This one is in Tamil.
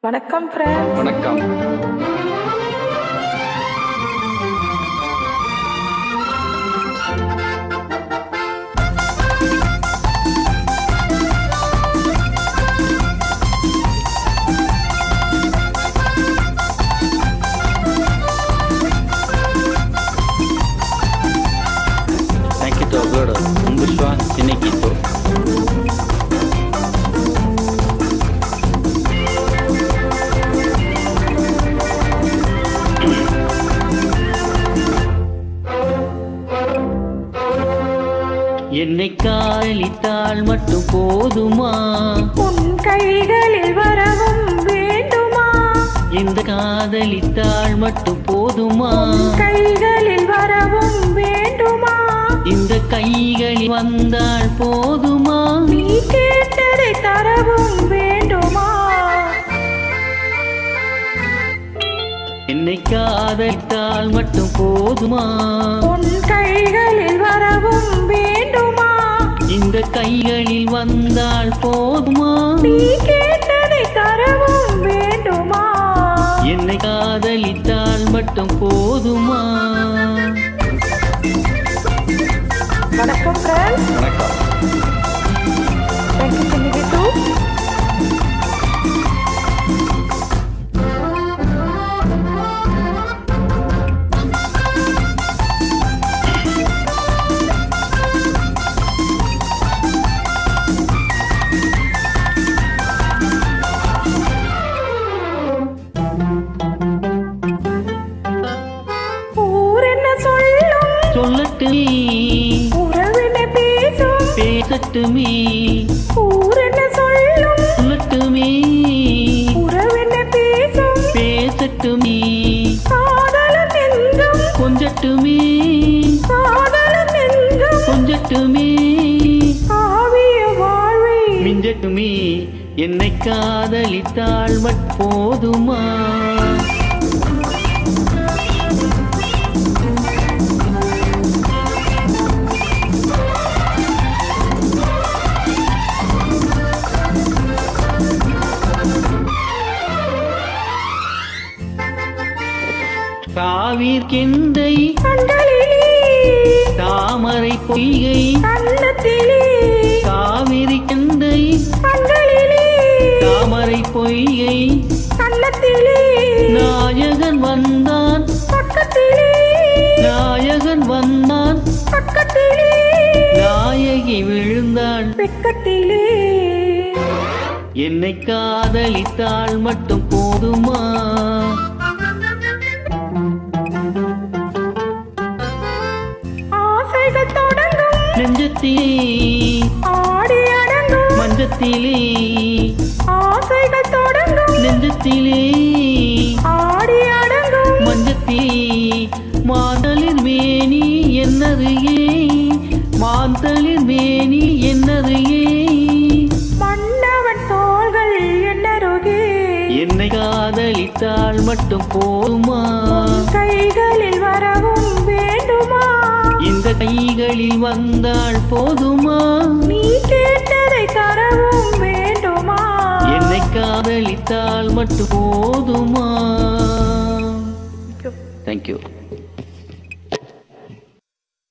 வணக்கம் ஃப்ரெண்ட். வணக்கம். Nakito agora, Bushwa Sinekito. என்னை காதலித்தால் மட்டும் போதுமா? உன் கைகளில் வரவும் வேண்டுமா? இந்த காதலித்தால் மட்டும் போதுமா? கைகளில் வரவும் வேண்டுமா? இந்த கைகளில் வந்தால் போதுமா? நீ கேட்டதை தரவும் வேண்டுமா? என்னை காதலித்தால் மட்டும் போதுமா? உன் கைகளில் வரவும் வேண்டுமா? இந்த கைகளில் வந்தால் போதுமா? நீ கேட்டதை தரவும் வேண்டுமா? என்னை காதலித்தால் மட்டும் போதுமா? வணக்கம் ஃப்ரெண்ட்ஸ். வணக்கம். தேங்க்யூ சின்னிகிட்டு. சொல்லட்டுமே, உறவென பேசும் பேசட்டுமே, ஊரென சொல்லும் சொல்லட்டுமே, உறவென பேசும் பேசட்டுமே, காதலன் நெஞ்சம் கொஞ்சட்டுமே, காதலன் நெஞ்சம் கொஞ்சட்டுமே, ஆவிய வாழ்வை மிஞ்சட்டுமே. என்னை காதலித்தால் போதுமா? காவிற்கெந்தை கண்டலிலே தாமரை பொய்கை கண்ணத்திலே காவிரி கெந்தை கண்டலிலே தாமரை பொய்கை கண்ணத்திலே நாயகன் வந்தான் பக்கத்திலே நாயகன் வந்தான் பக்கத்திலே நாயகி விழுந்தாள் வெக்கத்திலே. என்னை காதலித்தால் மட்டும் போதுமா? ஆசைகள் தொடங்கும் நெஞ்சத்திலே ஆடி அடங்கும் மஞ்சத்திலே ஆசைகள் தொடங்கும் நெஞ்சத்திலே ஆடி அடங்கும் மஞ்சத்திலே மாந்தளிர் மேனி என்னருகே மாந்தளிர் மேனி என்னருகே மன்னவன் தோள்கள் என்னருகே. என்னை காதலித்தால் மட்டும் போதுமா? கைகளில் வரவும் வேண்டுமா? இந்த கைகளில் வந்தால் போதுமா? நீ கேட்டதை தரவும் வேண்டுமா? என்னை காதலித்தால் மட்டும் போதுமா? தேங்க்யூ.